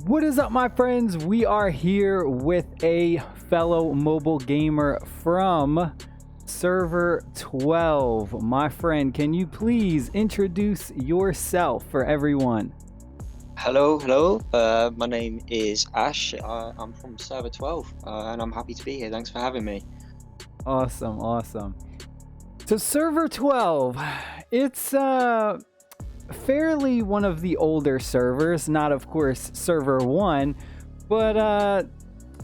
What is up, my friends? We are here with a fellow mobile gamer from server 12. My friend, can you please introduce yourself for everyone? Hello. My name is Ash. I'm from server 12, and I'm happy to be here. Thanks for having me. Awesome. So server 12, it's fairly one of the older servers, not of course server 1, but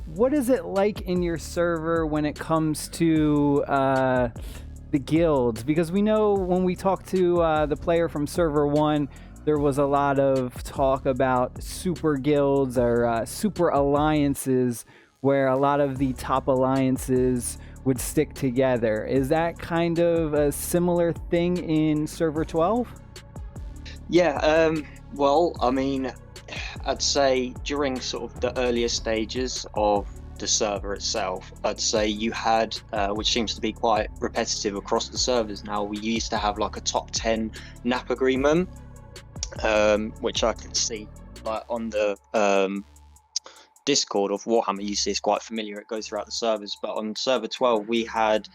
what is it like in your server when it comes to the guilds? Because we know when we talked to the player from server 1, there was a lot of talk about super guilds or super alliances, where a lot of the top alliances would stick together. Is that kind of a similar thing in server 12? Yeah, well, I mean, I'd say during sort of the earlier stages of the server itself, I'd say you had, which seems to be quite repetitive across the servers now, we used to have like a top 10 NAP agreement, which I can see like on the Discord of Warhammer. You see it's quite familiar, it goes throughout the servers, but on server 12 we had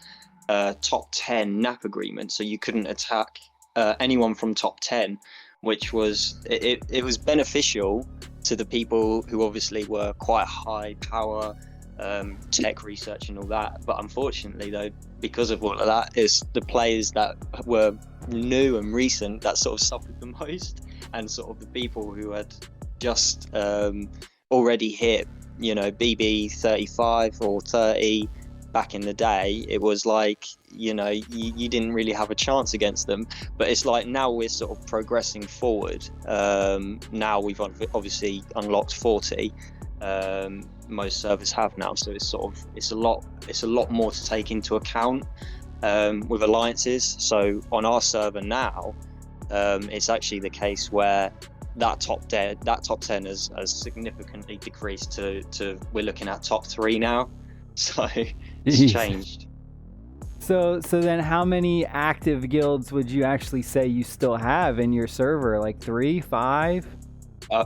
top 10 NAP agreement, so you couldn't attack anyone from top 10, which was it was beneficial to the people who obviously were quite high power, tech research and all that, but unfortunately though, because of all of that, it's the players that were new and recent that sort of suffered the most, and sort of the people who had just already hit, you know, BB 35 or 30 back in the day. It was like, you know, you didn't really have a chance against them. But it's like now we're sort of progressing forward. Now we've obviously unlocked 40. Most servers have now, so it's a lot more to take into account with alliances. So on our server now, it's actually the case where that top 10 has significantly decreased to we're looking at top 3 now. So it's changed. So then how many active guilds would you actually say you still have in your server? Like 3, 5?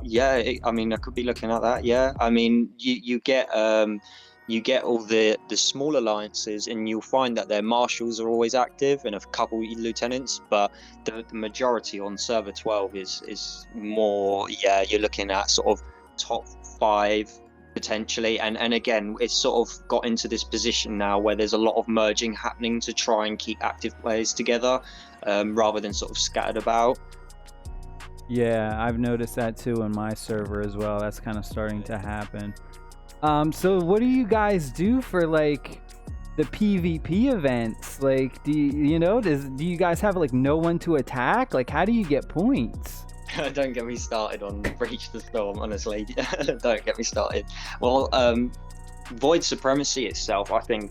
Yeah, I mean, I could be looking at that. Yeah, I mean, you get all the small alliances, and you'll find that their marshals are always active and a couple lieutenants, but the majority on server 12 is more, yeah, you're looking at sort of top 5 potentially, and again, it's sort of got into this position now where there's a lot of merging happening to try and keep active players together, rather than sort of scattered about. Yeah, I've noticed that too in my server as well. That's kind of starting to happen. So what do you guys do for like the PvP events? Like, do you guys have like no one to attack? Like, how do you get points? Don't get me started on Breach the Storm, honestly. Don't get me started. Well, Void Supremacy itself, I think,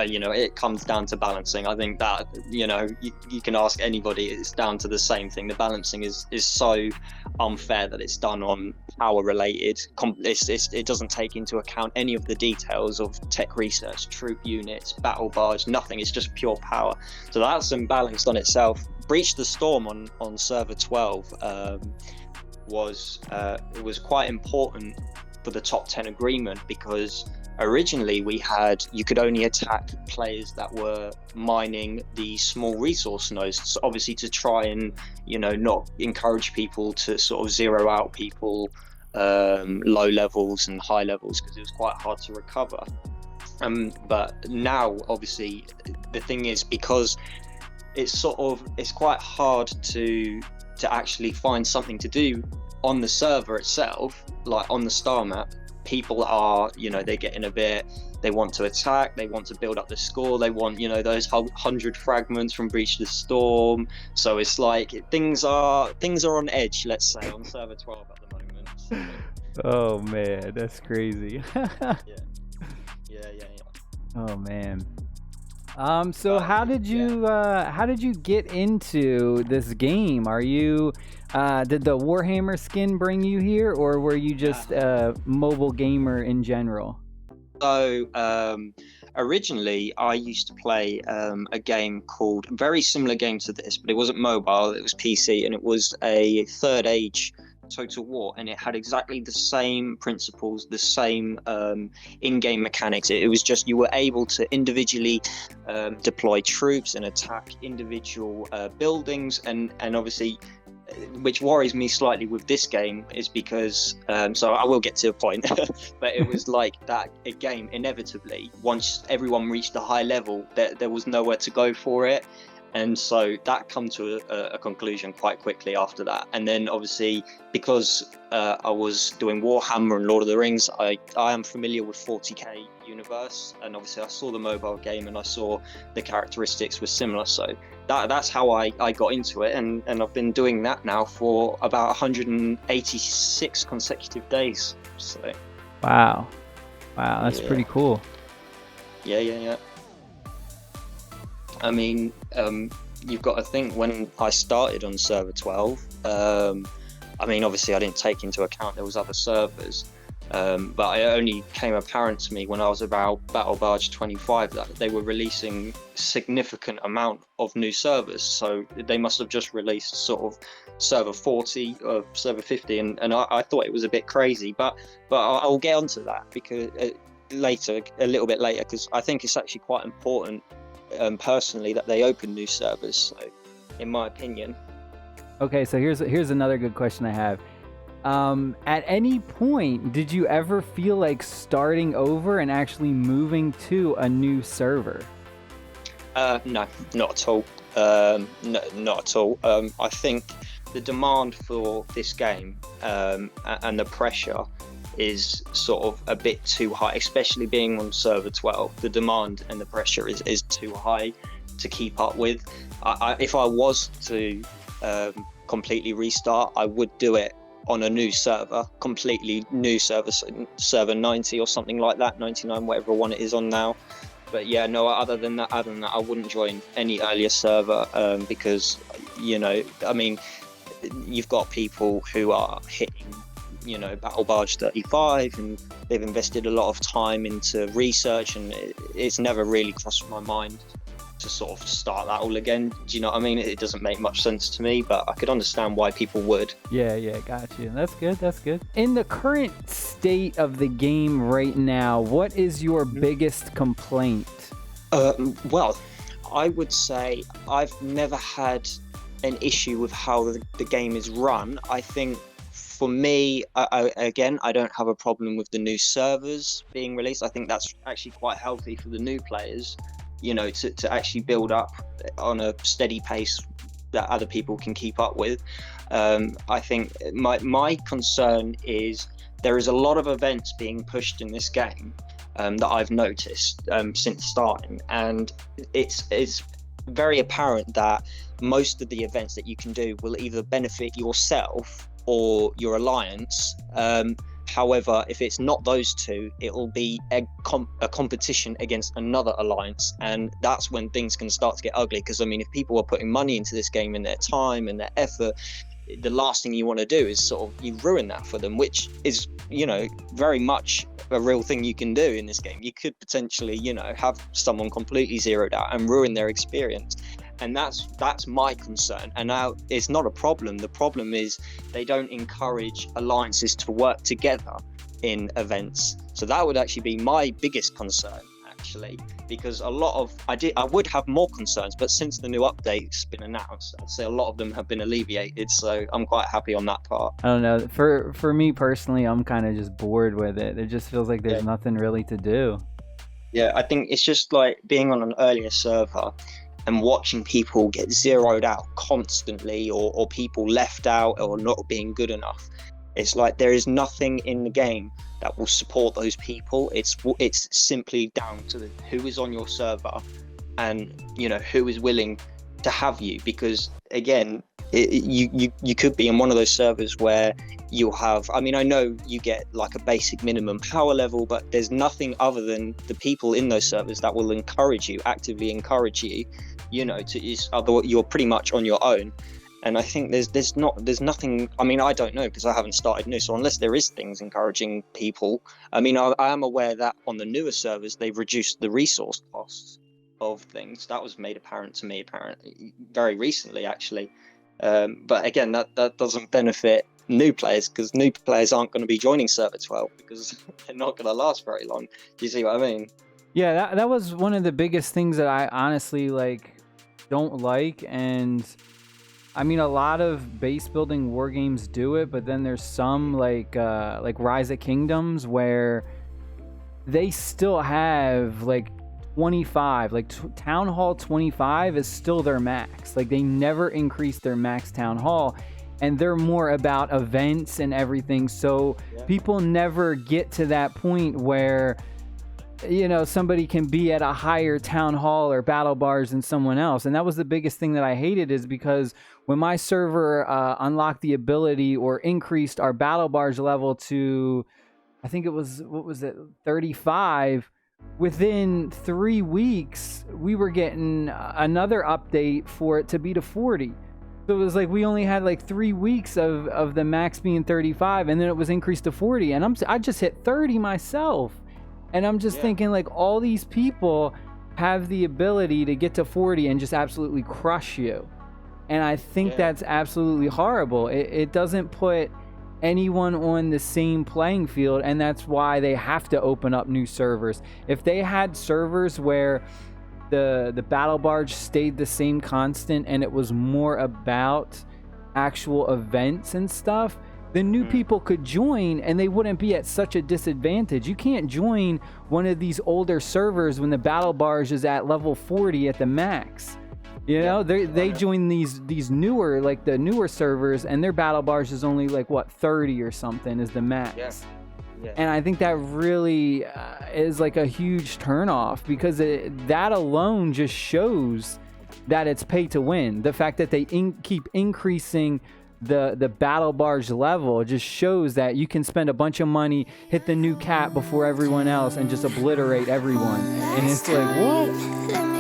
you know, it comes down to balancing. I think that, you know, you can ask anybody, it's down to the same thing. The balancing is so unfair that it's done on power related. It doesn't take into account any of the details of tech research, troop units, battle barge, nothing. It's just pure power. So that's imbalanced on itself. Breach the Storm on server 12 was quite important for the top 10 agreement, because originally you could only attack players that were mining the small resource nodes, so obviously to try and, you know, not encourage people to sort of zero out people low levels and high levels, because it was quite hard to recover. But now obviously the thing is, because it's quite hard to actually find something to do on the server itself, like on the star map. People are, you know, they're getting a bit, they want to attack, they want to build up the score, they want, you know, those 100 fragments from Breach the Storm. So it's like things are on edge, let's say, on server 12 at the moment. So, Oh man, that's crazy. yeah. Oh man. So how did you get into this game? Are you did the Warhammer skin bring you here, or were you just a mobile gamer in general? So originally I used to play a game called, very similar game to this, but it wasn't mobile, it was PC, and it was a Third Age Total War, and it had exactly the same principles, the same in-game mechanics. It was just you were able to individually deploy troops and attack individual buildings, and obviously, which worries me slightly with this game is because so I will get to a point, but it was like that a game inevitably, once everyone reached a high level, there was nowhere to go for it. And so that come to a conclusion quite quickly after that. And then obviously, because I was doing Warhammer and Lord of the Rings, I am familiar with 40k universe, and obviously I saw the mobile game and I saw the characteristics were similar. So that's how I got into it, and I've been doing that now for about 186 consecutive days. So wow, that's pretty cool. Yeah. I mean, you've got to think, when I started on server 12, I mean, obviously I didn't take into account there was other servers, but it only came apparent to me when I was about Battle Barge 25 that they were releasing significant amount of new servers. So they must have just released sort of server 40 or server 50, and I thought it was a bit crazy, but I'll get onto that because a little bit later, because I think it's actually quite important personally that they open new servers, so in my opinion. Okay, so here's another good question I have. At any point did you ever feel like starting over and actually moving to a new server? No, not at all. No, not at all. I think the demand for this game and the pressure is sort of a bit too high, especially being on server 12. The demand and the pressure is too high to keep up with. If I was to completely restart, I would do it on a new server, completely new server, server 90 or something like that, 99, whatever one it is on now. But yeah, no, other than that, I wouldn't join any earlier server because, you know, I mean, you've got people who are hitting, you know, Battle Barge 35, and they've invested a lot of time into research, and it's never really crossed my mind to sort of start that all again. Do you know what I mean? It doesn't make much sense to me, but I could understand why people would. Yeah, got you. That's good. In the current state of the game right now, what is your biggest complaint? Well, I would say I've never had an issue with how the game is run. I think for me, I don't have a problem with the new servers being released. I think that's actually quite healthy for the new players, you know, to actually build up on a steady pace that other people can keep up with. I think my concern is there is a lot of events being pushed in this game that I've noticed since starting, and it's very apparent that most of the events that you can do will either benefit yourself or your alliance. However, if it's not those two, it will be a competition against another alliance, and that's when things can start to get ugly. Because I mean, if people are putting money into this game and their time and their effort, the last thing you want to do is sort of you ruin that for them, which is, you know, very much a real thing you can do in this game. You could potentially, you know, have someone completely zeroed out and ruin their experience. And that's my concern. And now it's not a problem. The problem is they don't encourage alliances to work together in events. So that would actually be my biggest concern, actually, because a lot of I would have more concerns, but since the new update's been announced, I'd say a lot of them have been alleviated. So I'm quite happy on that part. I don't know. For me personally, I'm kind of just bored with it. It just feels like there's nothing really to do. Yeah, I think it's just like being on an earlier server and watching people get zeroed out constantly, or people left out or not being good enough. It's like there is nothing in the game that will support those people. It's simply down to who is on your server and, you know, who is willing to have you. Because again, you could be in one of those servers where you'll have, I mean, I know you get like a basic minimum power level, but there's nothing other than the people in those servers that will actively encourage you, you know, you're pretty much on your own. And I think there's nothing, I mean, I don't know because I haven't started new, so unless there is things encouraging people, I mean, I am aware that on the newer servers, they've reduced the resource costs of things. That was made apparent to me, apparently, very recently, actually. But again, that doesn't benefit new players, because new players aren't going to be joining server 12 because they're not going to last very long. Do you see what I mean? Yeah, that was one of the biggest things that I honestly don't like. And I mean, a lot of base building war games do it, but then there's some like Rise of Kingdoms where they still have 25, Town Hall 25 is still their max. Like, they never increased their max Town Hall, and they're more about events and everything. So people never get to that point where, you know, somebody can be at a higher Town Hall or battle bars than someone else. And that was the biggest thing that I hated, is because when my server unlocked the ability or increased our battle bars level to, I think it was, 35, within 3 weeks, we were getting another update for it to be to 40. So it was like we only had 3 weeks of the max being 35, and then it was increased to 40. And I just hit 30 myself. And I'm just thinking, all these people have the ability to get to 40 and just absolutely crush you. And I think that's absolutely horrible. It doesn't put anyone on the same playing field, and that's why they have to open up new servers. If they had servers where the battle barge stayed the same constant and it was more about actual events and stuff, then new people could join and they wouldn't be at such a disadvantage. You can't join one of these older servers when the battle barge is at level 40 at the max. You know, they join these newer, the newer servers, and their battle bars is only 30 or something is the max. And I think that really is a huge turnoff, because that alone just shows that it's pay to win. The fact that they keep increasing the battle barge level just shows that you can spend a bunch of money, hit the new cap before everyone else, and just obliterate everyone. And it's like, what?